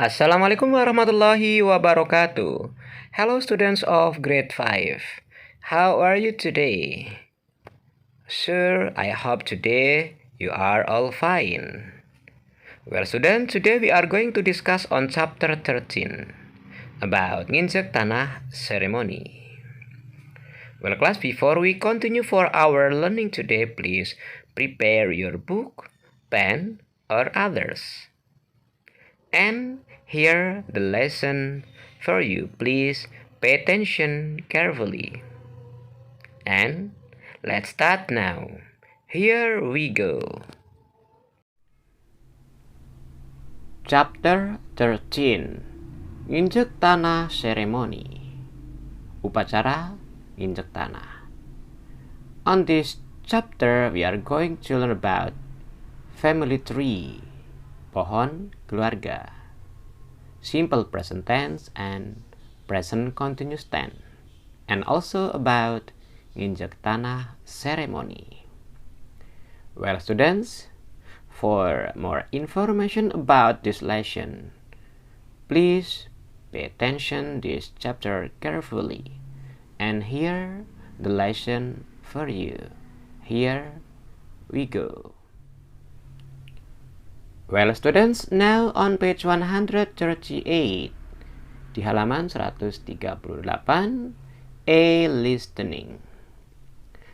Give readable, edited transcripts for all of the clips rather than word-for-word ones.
Assalamualaikum warahmatullahi wabarakatuh. Hello students of grade 5. How are you today? Sure, I hope today you are all fine. Well students, today we are going to discuss on chapter 13 about nginjek tanah ceremony. Well class, before we continue for our learning today, please prepare your book, pen, or others. And here the lesson for you. Please pay attention carefully. And let's start now. Here we go. Chapter 13. Nginjek tanah ceremony. Upacara nginjek tanah. On this chapter we are going to learn about family tree, pohon keluarga, simple present tense and present continuous tense, and also about nginjek tanah ceremony. Well students, for more information about this lesson, please pay attention this chapter carefully and hear the lesson for you. Here we go. Well students, now on page 138 di halaman 138, A listening.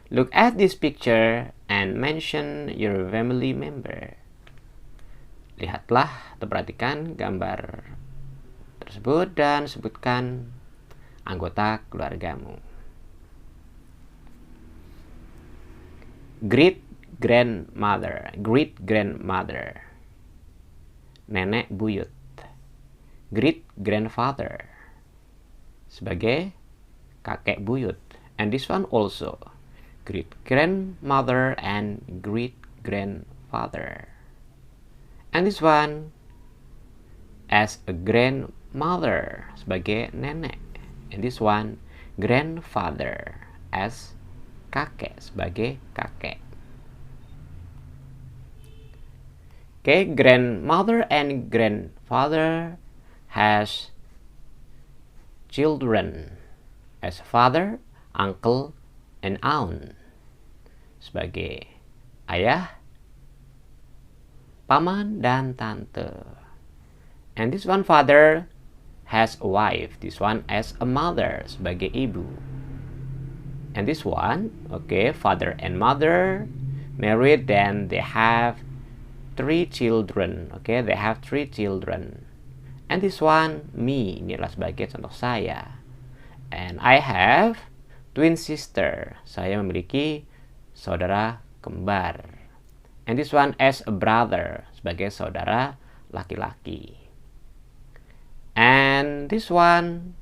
Look at this picture and mention your family member. Lihatlah atau perhatikan gambar tersebut dan sebutkan anggota keluargamu. Great grandmother, nenek buyut. Great grandfather, sebagai kakek buyut. And this one also, great grandmother and great grandfather. And this one as a grandmother, sebagai nenek. And this one grandfather as kakek, sebagai kakek. Okay, grandmother and grandfather has children as father, uncle, and aunt, sebagai ayah, paman, dan tante. And this one father has a wife, this one as a mother, sebagai ibu. And this one, okay, father and mother married, then they have 3 children. Okay, they have 3 children. And this one, me, inilah sebagai contoh saya. And I have twin sister. Saya memiliki saudara kembar. And this one as a brother, sebagai saudara laki-laki. And this one,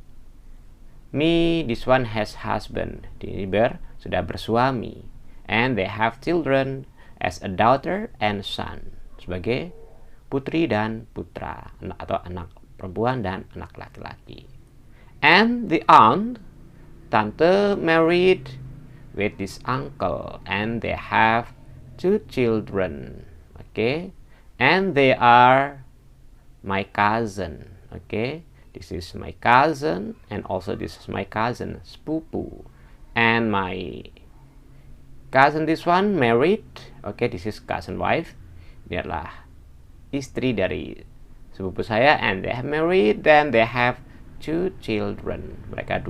me, this one has husband. Ini sudah bersuami. And they have children as a daughter and son, sebagai putri dan putra, atau anak perempuan dan anak laki-laki. And the aunt, tante, married with this uncle, and they have 2 children. Okay, and they are my cousin. Okay, this is my cousin, and also this is my cousin, sepupu. And my cousin, this one, married. Okay, this is cousin wife. Dia adalah istri dari sepupu saya, and they have married, then they have 2 children. Mereka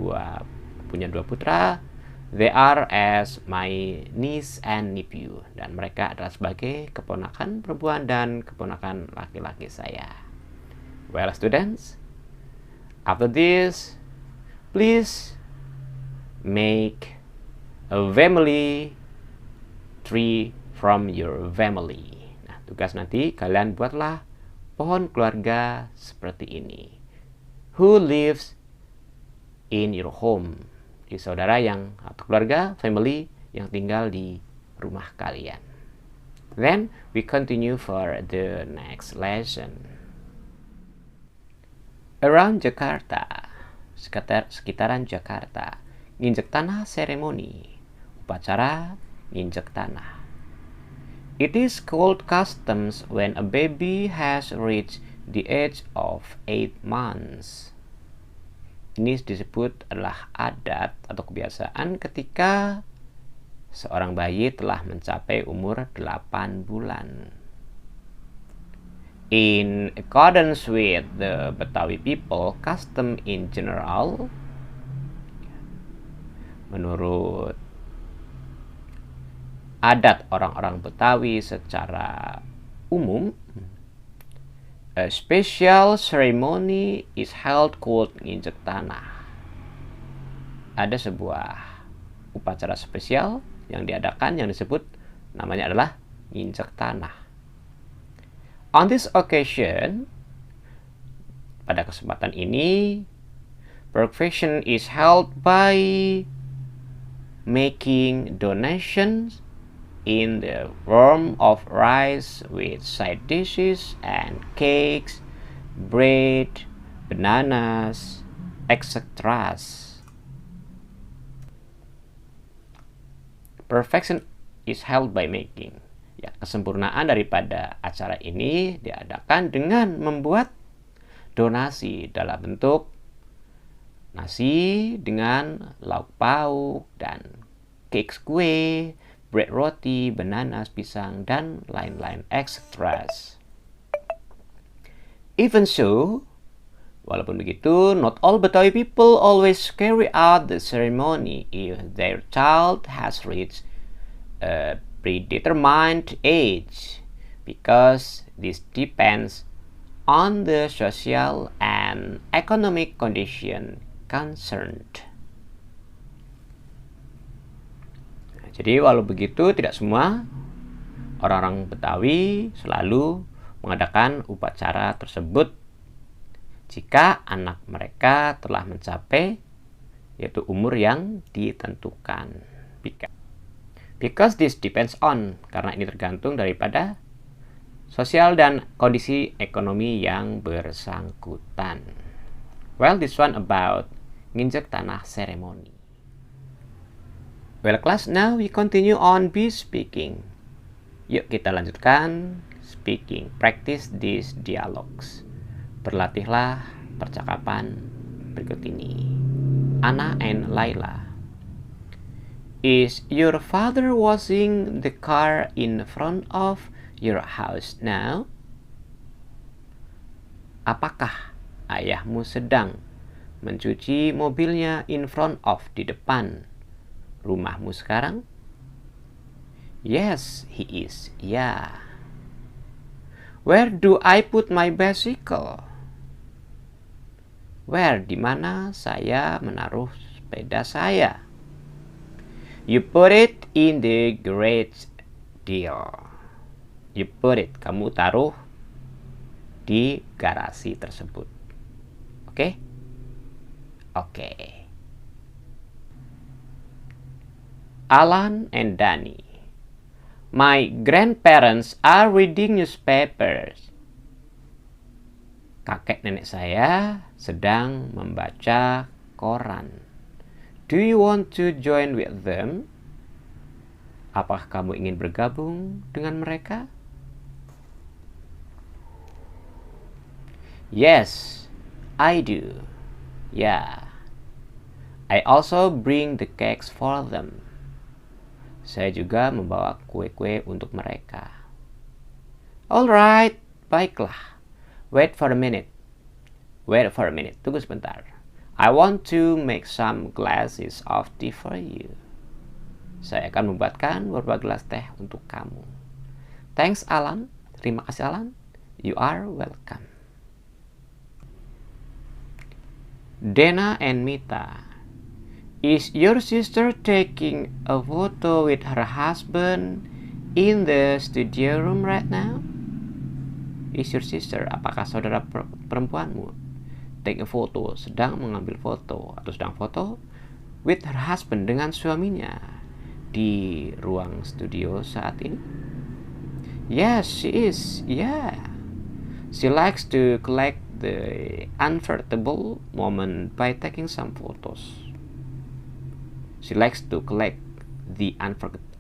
punya 2 putra. They are as my niece and nephew, dan mereka adalah sebagai keponakan perempuan dan keponakan laki-laki saya. Well students, after this, please make a family tree from your family. Tugas nanti kalian buatlah pohon keluarga seperti ini. Who lives in your home? Di saudara yang atau keluarga, family yang tinggal di rumah kalian. Then we continue for the next lesson. Around Jakarta, sekitaran Jakarta, nginjek tanah ceremony, upacara nginjek tanah. It is called customs when a baby has reached the age of 8 months. Ini disebut adalah adat atau kebiasaan ketika seorang bayi telah mencapai umur 8 bulan. In accordance with the Betawi people custom in general, menurut adat orang-orang Betawi secara umum, a special ceremony is held called nginjek tanah. Ada sebuah upacara spesial yang diadakan yang disebut namanya adalah nginjek tanah. On this occasion, pada kesempatan ini, breakfast is held by making donations in the form of rice with side dishes and cakes, bread, bananas, etc. Perfection is held by making. Ya, kesempurnaan daripada acara ini diadakan dengan membuat donasi dalam bentuk nasi dengan lauk pauk dan cake kue, bread roti, bananas, pisang, dan lain-lain etc. Even so, walaupun begitu, not all Betawi people always carry out the ceremony if their child has reached a predetermined age, because this depends on the social and economic condition concerned. Jadi walau begitu, tidak semua orang-orang Betawi selalu mengadakan upacara tersebut jika anak mereka telah mencapai yaitu umur yang ditentukan. Because this depends on, karena ini tergantung daripada sosial dan kondisi ekonomi yang bersangkutan. Well, this one about nginjek tanah ceremony. Well, class, now we continue on be speaking. Yuk kita lanjutkan speaking. Practice these dialogues. Berlatihlah percakapan berikut ini. Anna and Laila. Is your father washing the car in front of your house now? Apakah ayahmu sedang mencuci mobilnya in front of di depan rumahmu sekarang? Yes, he is. Yeah. Where do I put my bicycle? Where, di mana saya menaruh sepeda saya? You put it in the garage, dear. You put it, kamu taruh di garasi tersebut. Oke? Oke. Alan and Danny. My grandparents are reading newspapers. Kakek nenek saya sedang membaca koran. Do you want to join with them? Apakah kamu ingin bergabung dengan mereka? Yes, I do. Yeah. I also bring the cakes for them. Saya juga membawa kue-kue untuk mereka. Alright, baiklah. Wait for a minute. Tunggu sebentar. I want to make some glasses of tea for you. Saya akan membuatkan beberapa gelas teh untuk kamu. Thanks, Alan. Terima kasih, Alan. You are welcome. Dana and Mita. Is your sister taking a photo with her husband in the studio room right now? Is your sister, apakah saudara perempuanmu take a photo, sedang mengambil foto atau sedang foto with her husband, dengan suaminya di ruang studio saat ini? Yes, she is. Yeah. She likes to collect the unforgettable moment by taking some photos. She likes to collect the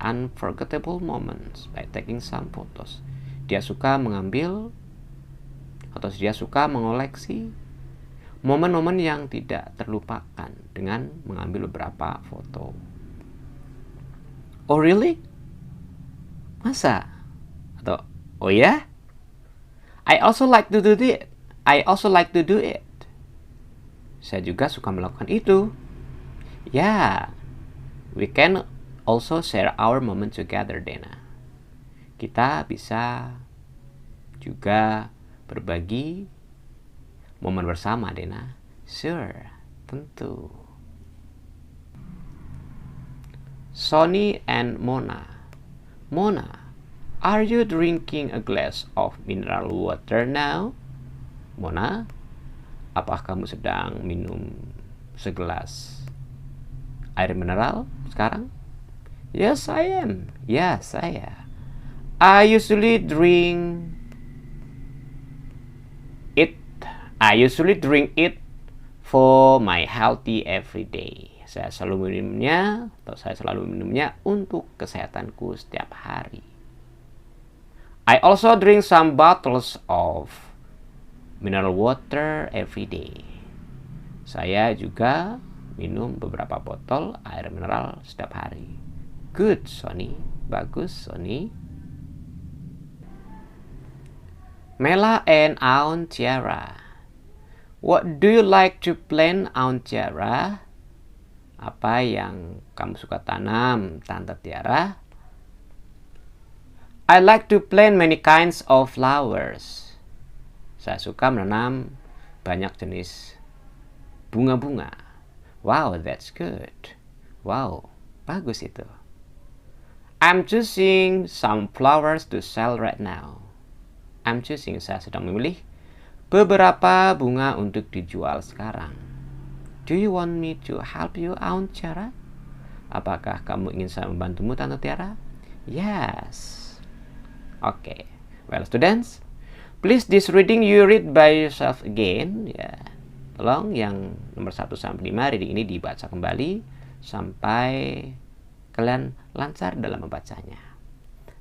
unforgettable moments by taking some photos. Dia suka mengambil atau dia suka mengoleksi momen-momen yang tidak terlupakan dengan mengambil beberapa foto. Oh really? Masa? Atau oh ya? I also like to do it. I also like to do it. Saya juga suka melakukan itu. Yeah, we can also share our moment together, Dena. Kita bisa juga berbagi momen bersama, Dena. Sure, tentu. Sonny and Mona. Mona, are you drinking a glass of mineral water now? Mona, apakah kamu sedang minum segelas air mineral sekarang? Yes, I am. Ya, saya. I usually drink it for my healthy every day. Saya selalu minumnya untuk kesehatanku setiap hari. I also drink some bottles of mineral water every day. Saya juga minum beberapa botol air mineral setiap hari. Good, Sonny. Bagus, Sonny. Mela and Aunt Tiara. What do you like to plant, Aunt Tiara? Apa yang kamu suka tanam, Tante Tiara? I like to plant many kinds of flowers. Saya suka menanam banyak jenis bunga-bunga. Wow, that's good. Wow, bagus itu. I'm choosing some flowers to sell right now. Saya sedang memilih beberapa bunga untuk dijual sekarang. Do you want me to help you, Aunt Tiara? Apakah kamu ingin saya membantumu, Tante Tiara? Yes. Okay. Well, students, please this reading you read by yourself again. Ya, tolong yang nomor 1 sampai 5 reading ini dibaca kembali sampai kalian lancar dalam membacanya.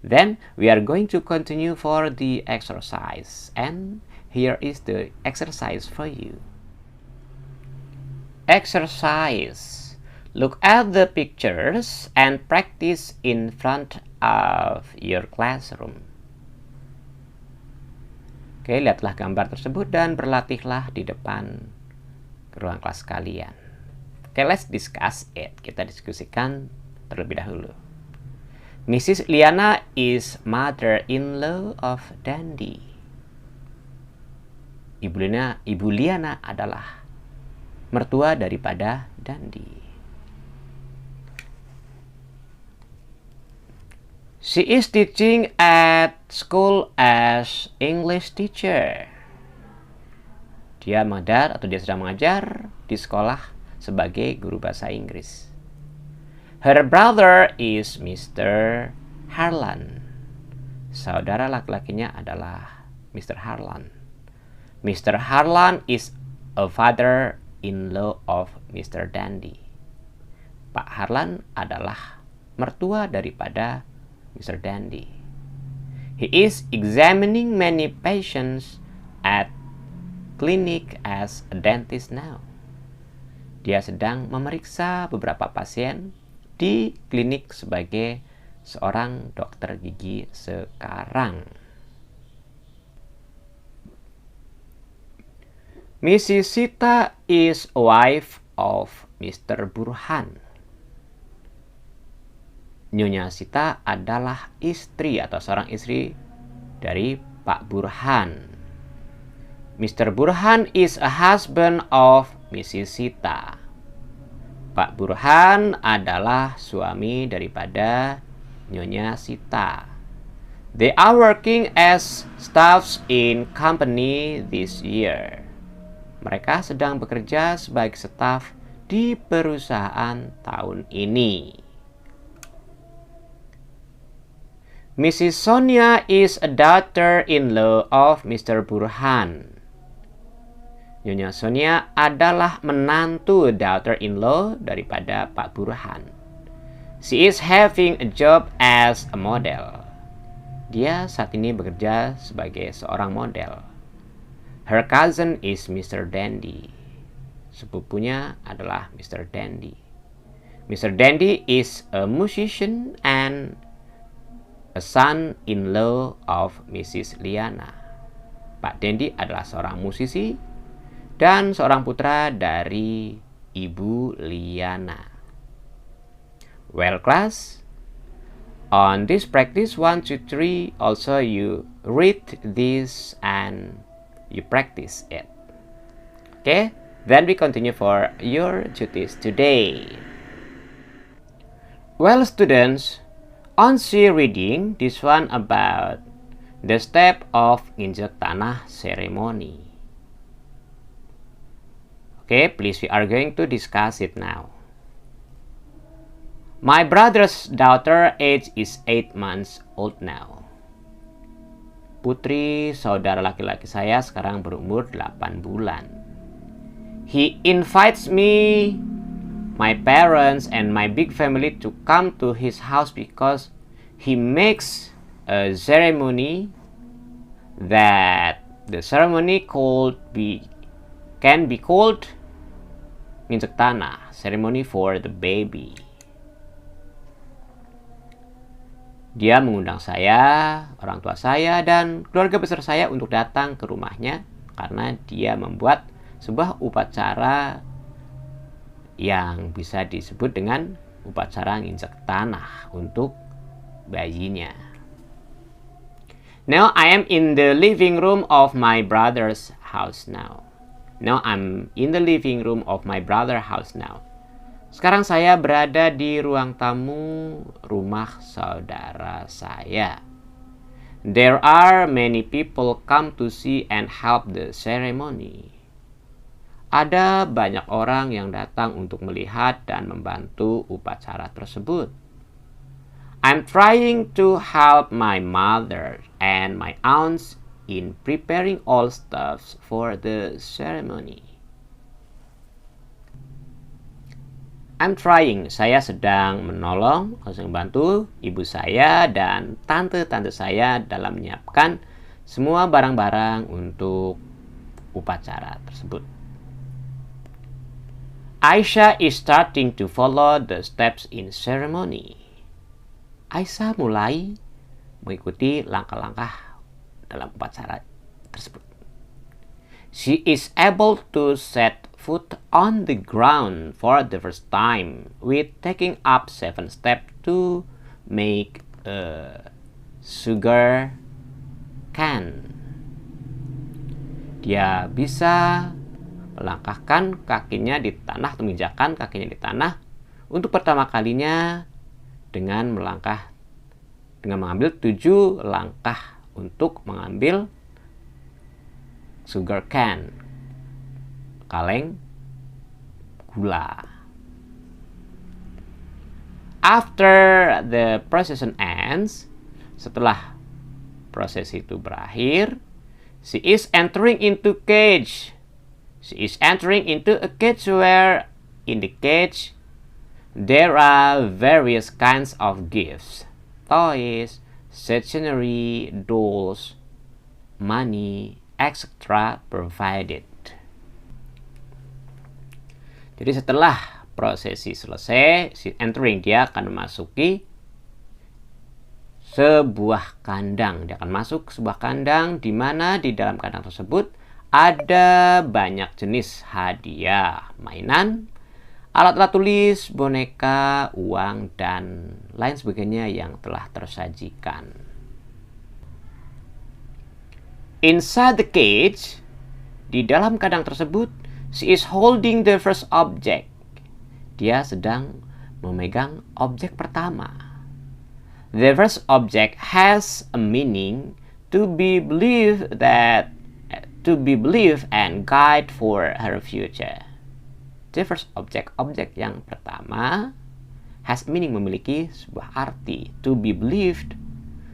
Then we are going to continue for the exercise, and here is the exercise for you. Exercise. Look at the pictures and practice in front of your classroom. Oke, lihatlah gambar tersebut dan berlatihlah di depan ruang kelas kalian. Oke, let's discuss it. Kita diskusikan terlebih dahulu. Mrs. Liana is mother-in-law of Dandy. Ibu Liana adalah mertua daripada Dandy. She is teaching at school as English teacher. Dia sedang mengajar di sekolah sebagai guru bahasa Inggris. Her brother is Mr. Harlan. Saudara laki-lakinya adalah Mr. Harlan. Mr. Harlan is a father-in-law of Mr. Dandy. Pak Harlan adalah mertua daripada Mr. Dandy. He is examining many patients at clinic as a dentist now. Dia sedang memeriksa beberapa pasien di klinik sebagai seorang dokter gigi sekarang. Mrs. Sita is a wife of Mr. Burhan. Nyonya Sita adalah istri atau seorang istri dari Pak Burhan. Mr. Burhan is a husband of Mrs. Sita. Pak Burhan adalah suami daripada Nyonya Sita. They are working as staffs in company this year. Mereka sedang bekerja sebagai staf di perusahaan tahun ini. Mrs. Sonia is a daughter-in-law of Mr. Burhan. Nyonya Sonia adalah menantu daughter-in-law daripada Pak Burhan. She is having a job as a model. Dia saat ini bekerja sebagai seorang model. Her cousin is Mr. Dandy. Sepupunya adalah Mr. Dandy. Mr. Dandy is a musician and a son-in-law of Mrs. Liana. Pak Dandy adalah seorang musisi dan seorang putra dari Ibu Liana. Well, class, on this practice 1, 2, 3, also you read this and you practice it. Okay, then we continue for your duties today. Well, students, on C reading, this one about the step of injek tanah ceremony. Okay, please, we are going to discuss it now. My brother's daughter age is 8 months old now. Putri saudara laki-laki saya sekarang berumur 8 bulan. He invites me, my parents, and my big family to come to his house because he makes a ceremony that the ceremony can be called injek tanah, ceremony for the baby. Dia mengundang saya, orang tua saya, dan keluarga besar saya untuk datang ke rumahnya karena dia membuat sebuah upacara yang bisa disebut dengan upacara nginjek tanah untuk bayinya. Now I am in the living room of my brother's house now. Sekarang saya berada di ruang tamu rumah saudara saya. There are many people come to see and help the ceremony. Ada banyak orang yang datang untuk melihat dan membantu upacara tersebut. I'm trying to help my mother and my aunts in preparing all stuff for the ceremony. Saya sedang menolong, membantu ibu saya dan tante-tante saya dalam menyiapkan semua barang-barang untuk upacara tersebut. Aisyah is starting to follow the steps in ceremony. Aisyah mulai mengikuti langkah-langkah dalam upacara tersebut. She is able to set foot on the ground for the first time with taking up 7 steps to make a sugar can. Dia bisa melangkahkan kakinya di tanah atau menginjakkan kakinya di tanah untuk pertama kalinya dengan mengambil 7 langkah untuk mengambil sugar can, kaleng gula. After the procession ends, setelah proses itu berakhir, she is entering into cage. She is entering into a cage where in the cage there are various kinds of gifts, toys, stationery, dolls, money, etc. provided. Jadi setelah prosesi selesai, si entering dia akan memasuki sebuah kandang. Dia akan masuk ke sebuah kandang di mana di dalam kandang tersebut ada banyak jenis hadiah, mainan, alat-alat tulis, boneka, uang, dan lain sebagainya yang telah tersajikan. Inside the cage, di dalam kandang tersebut, she is holding the first object. Dia sedang memegang objek pertama. The first object has a meaning to be believed and guide for her future. The first object yang pertama has meaning, memiliki sebuah arti, to be believed,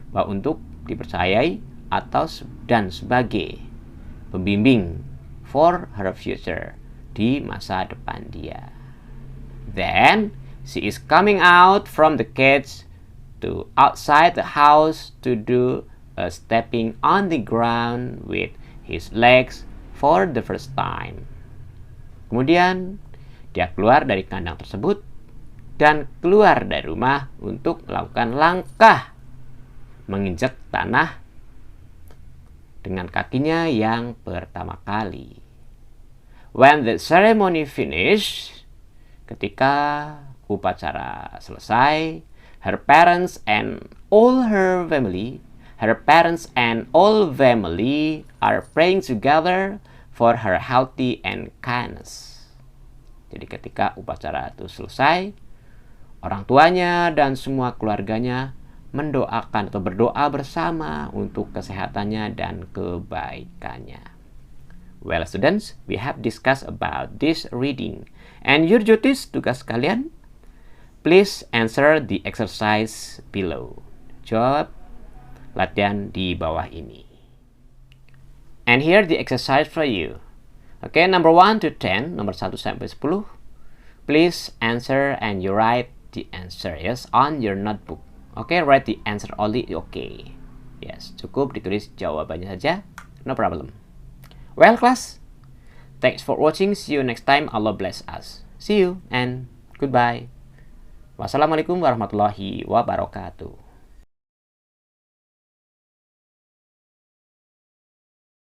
bahwa untuk dipercayai atau dan sebagai pembimbing for her future, di masa depan dia. Then she is coming out from the cage to outside the house to do a stepping on the ground with his legs for the first time. Kemudian, dia keluar dari kandang tersebut dan keluar dari rumah untuk melakukan langkah menginjak tanah dengan kakinya yang pertama kali. When the ceremony finished, ketika upacara selesai, her parents and all family are praying together for her healthy and kindness. Jadi ketika upacara itu selesai, orang tuanya dan semua keluarganya mendoakan atau berdoa bersama untuk kesehatannya dan kebaikannya. Well, students, we have discussed about this reading. And your duties, tugas kalian, please answer the exercise below. Jawab latihan di bawah ini. And here the exercise for you. Okay, number 1 to 10, nomor 1 sampai 10. Please answer and you write the answer, yes, on your notebook. Okay, write the answer only, okay. Yes, cukup ditulis jawabannya saja, no problem. Well, class, thanks for watching. See you next time. Allah bless us. See you and goodbye. Wassalamualaikum warahmatullahi wabarakatuh.